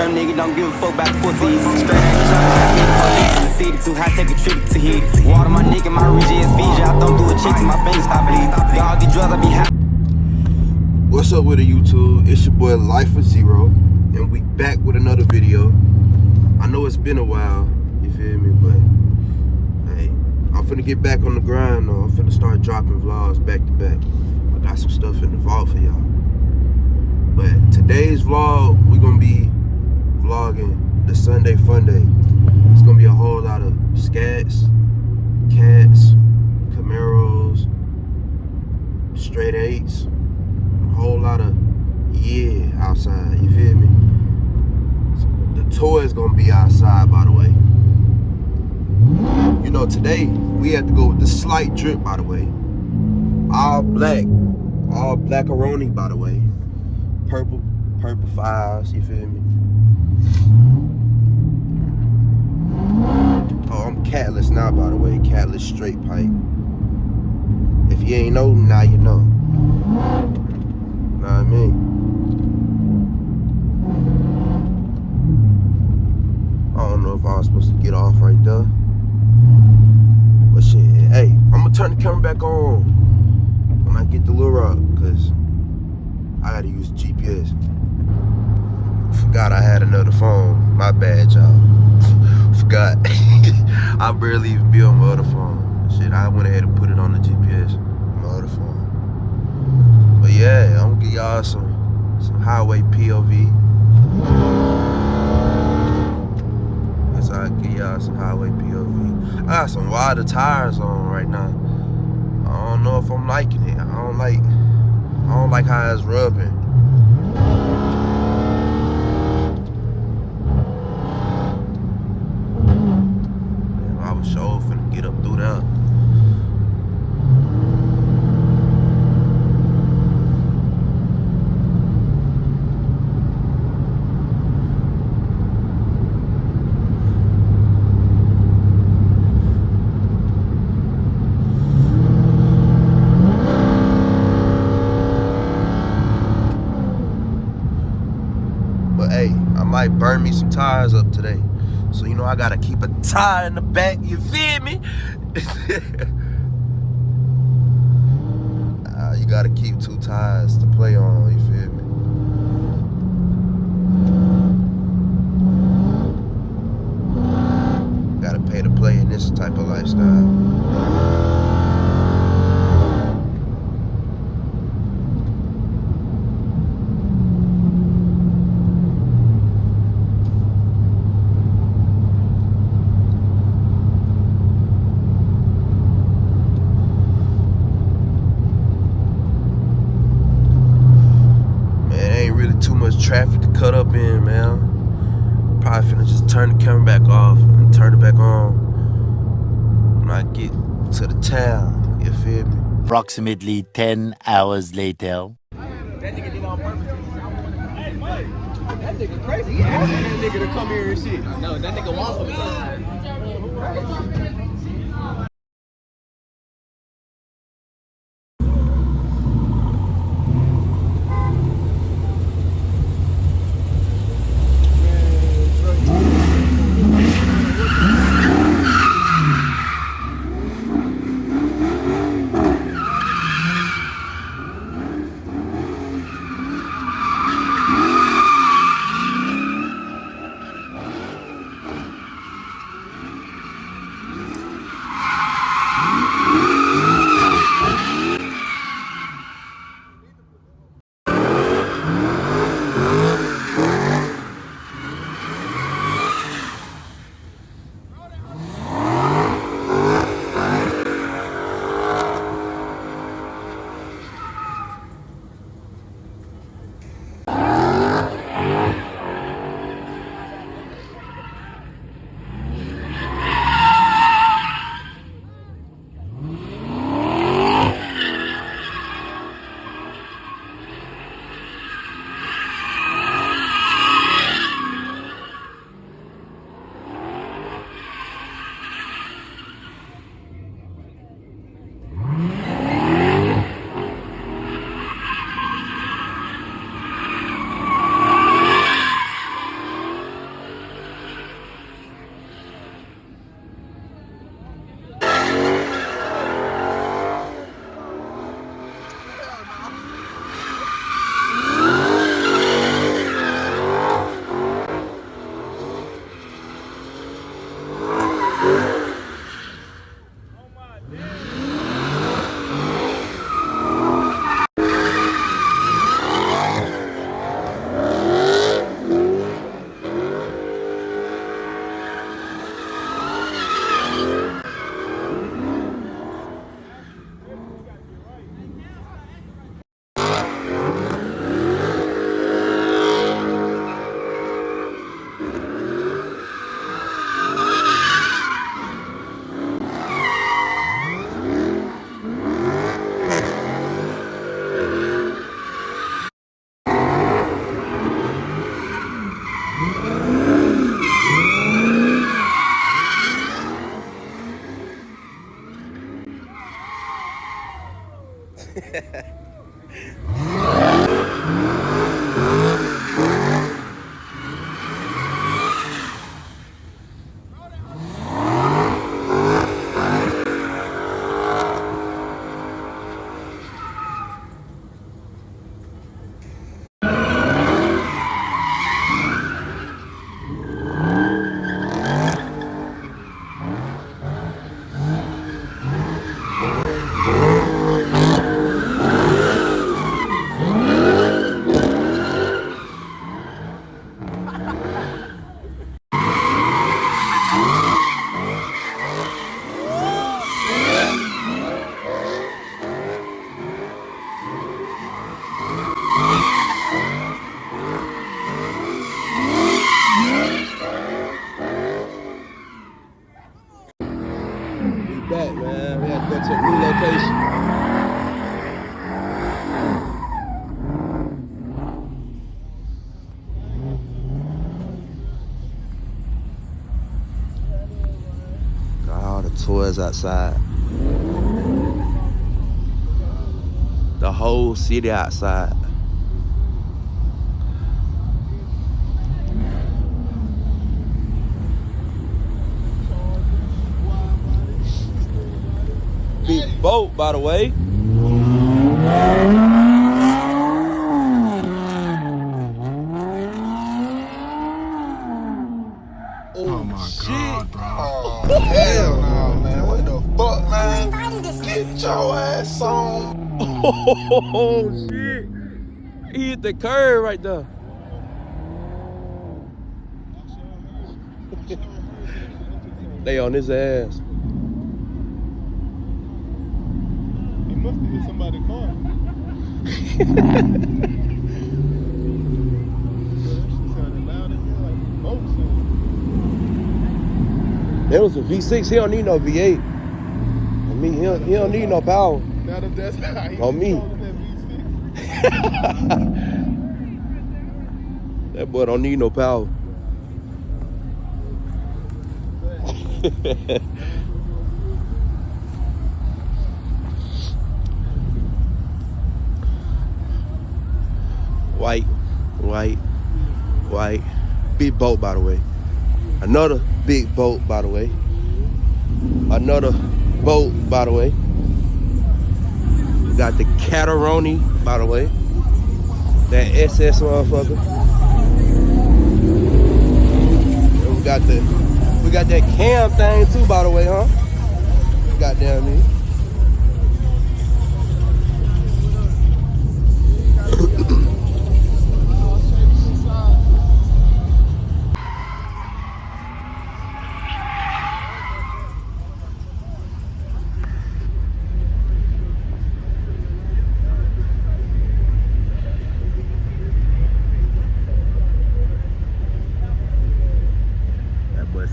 young nigga, don't give a fuck about the pussies. Straight ain't tryna pass me the police. City too high, take a trip to heat. Water my nigga, my region is Fiji. I don't do a check till my fingers stop bleeding. Y'all get drugs, I be high. What's up with the YouTube? It's your boy Life for Zero, and we back with another video. I know it's been a while, you feel me, but hey, I'm finna get back on the grind though. I'm finna start dropping vlogs back to back. I got some stuff in the vault for y'all. But today's vlog, we're gonna be vlogging the Sunday Fun Day. It's gonna be a whole lot of Scats, Cats, Camaros, straight eights, a whole lot of outside, you feel me? The toys gonna be outside, by the way. You know, today we had to go with the slight drip, by the way. All blackaroni, by the way. Purple fives, you feel me? Oh, I'm catless now, by the way. Catless straight pipe. If you ain't know, now you know. Know what I mean? I don't know if I was supposed to get off right there. But shit, hey, I'm gonna turn the camera back on when I get the Little Rock, cause I gotta use GPS. Forgot I had another phone. My bad, y'all. Forgot. I barely even be on my other phone. Shit, I went ahead and put it on the GPS on my other phone. But yeah, I'm gonna give y'all some highway POV. Yes, I give y'all some highway POV. I got some wider tires on right now. I don't know if I'm liking it. I don't like how it's rubbing. Man, I was sure finna get up through that. Might burn me some tires up today, so you know I gotta keep a tire in the back, you feel me? You gotta keep 2 tires to play on, you feel me? Gotta pay to play in this type of lifestyle. Traffic to cut up in, man. Probably finna just turn the camera back off and turn it back on when I get to the town, you feel me? Approximately 10 hours later. That nigga did on purpose. That nigga crazy. He asked that nigga to come here and shit. No, that nigga wants him. Back, man. We had to go to a new location. Got all the toys outside. The whole city outside. Big boat, by the way. Oh my God, bro. Oh, hell no, man. What the fuck, man? Get your ass on. Oh, shit. He hit the curve right there. They on his ass. He must have hit somebody's car. That was a V6. He don't need no V8. On me, he don't need no power. Now that that's how he On me. that V6. That boy don't need no power. White, white, white. Big boat, by the way. Another big boat, by the way. Another boat, by the way. We got the Cataroni, by the way. That SS motherfucker. And we got that cam thing too, by the way, huh? Goddamn me.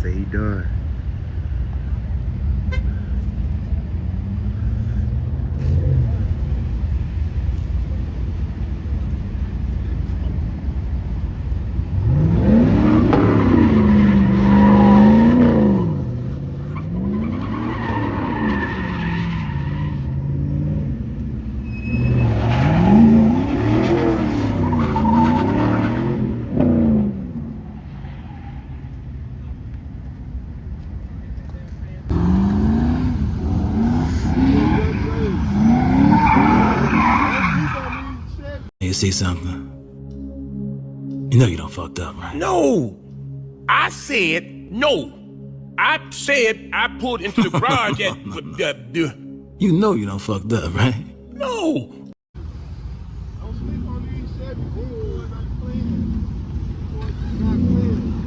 Say he done. You see something? You know you done fucked up, right? No, I said no. I said I pulled into the garage at You know you done fucked up, right? no.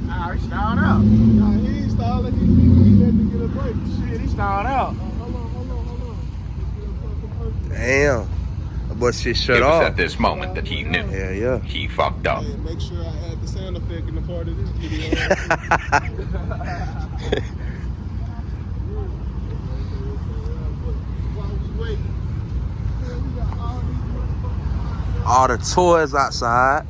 Nah, he stalled out. Nah, he ain't stalling. He let me get a break. Shit, he stalled out. Hold on. Damn. But shit shut It off. was at this moment that he knew. Yeah. He fucked up. Hey, make sure I add the sound effect in the part of this video. While we waiting. Man, we got all these motherfuckers. All the toys outside.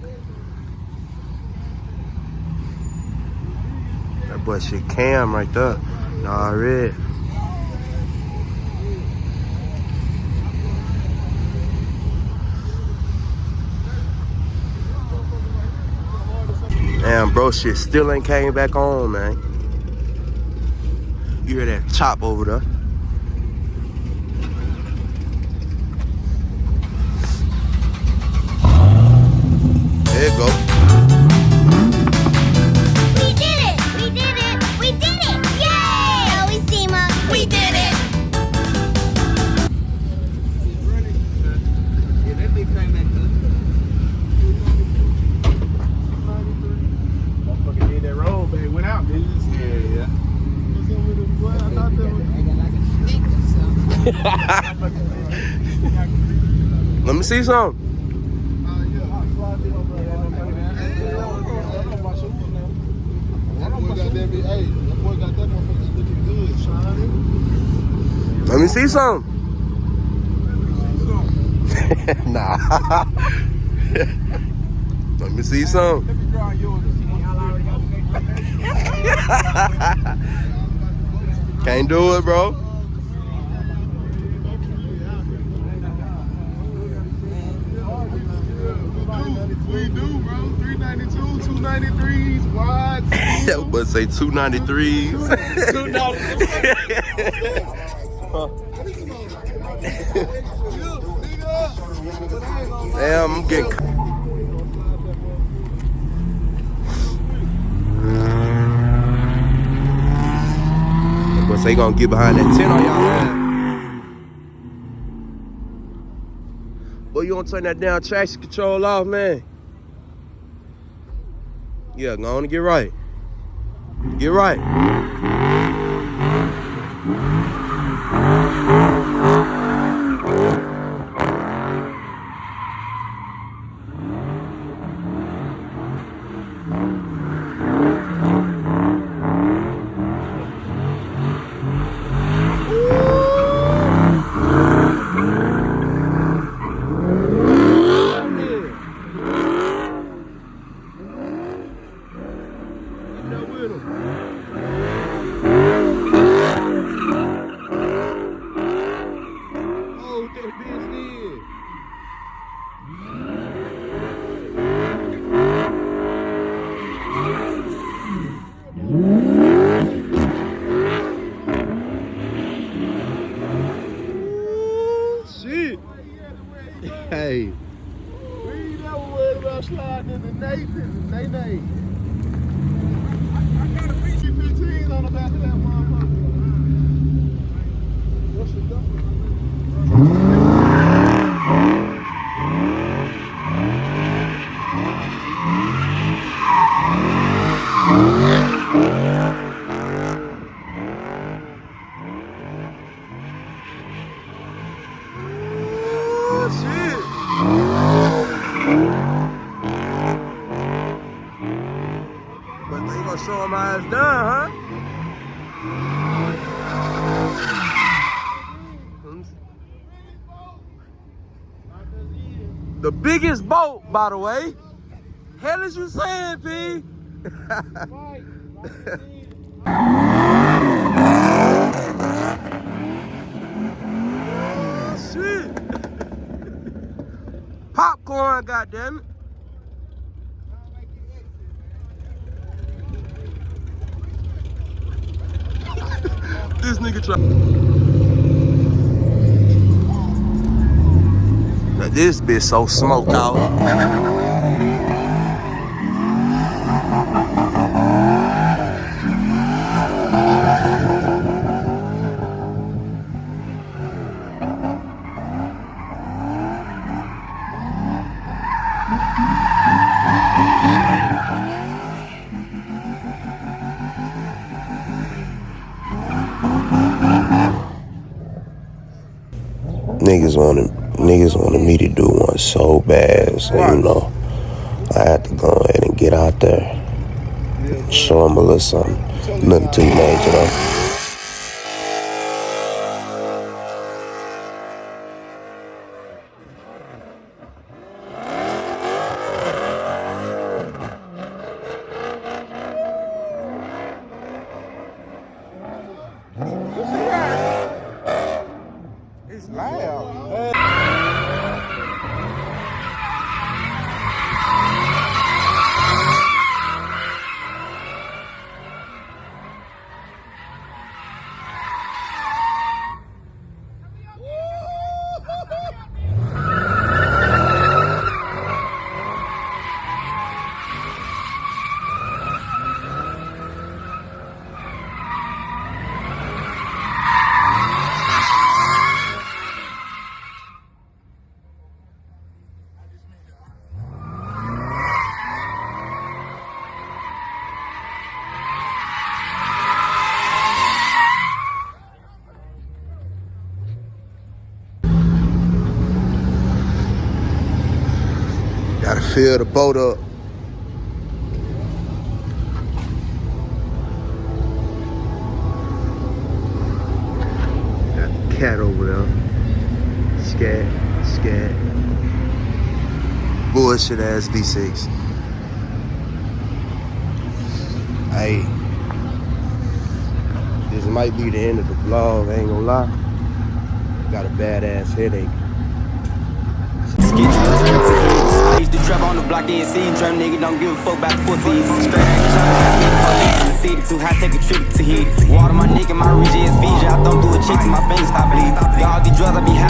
Boy, shit Cam right there. Nah, red. Damn, bro, shit still ain't came back on, man. You hear that chop over there? There you go. We did it! We did it! We did it! Yay! Always team up. We did it! Yeah, that thing came back good. Motherfucker did that roll, baby. Went out, bitches. Yeah. Let me see some. Let me see some. Nah. Let me see some. Can't do it, bro. We do, bro. 392, 293s, wides. That would say 293s. Damn, I'm getting. But they gonna get behind that 10 on y'all, man. Boy, you wanna turn that down traction control off, man? Yeah, go on and get right. Get right. Shit. Hey. We ain't never worried about sliding into Nathan. Nay. I got a PC-15 on the back of that motherfucker. What's the dump? But they gonna show them how it's done, huh? The biggest boat, by the way. Hell is you saying, P? Shit. Popcorn, goddammit. This nigga try. Now this bitch so smoked out. Niggas wanted me to do one so bad, so you know, I had to go ahead and get out there, show them a little something, nothing too major though. It's loud. Gotta fill the boat up. Got the cat over there. Scat. Bullshit ass V6. Hey, this might be the end of the vlog, I ain't gonna lie. Got a badass headache. I used to trap on the block, yeah, see, trap nigga don't give a fuck about the pussies. Straight action shot, pass me the police. The city too high, take a trip to heat. Water my neck and my region is Fiji. I don't do a chick till my fingers stop bleeding. All these drugs I be high.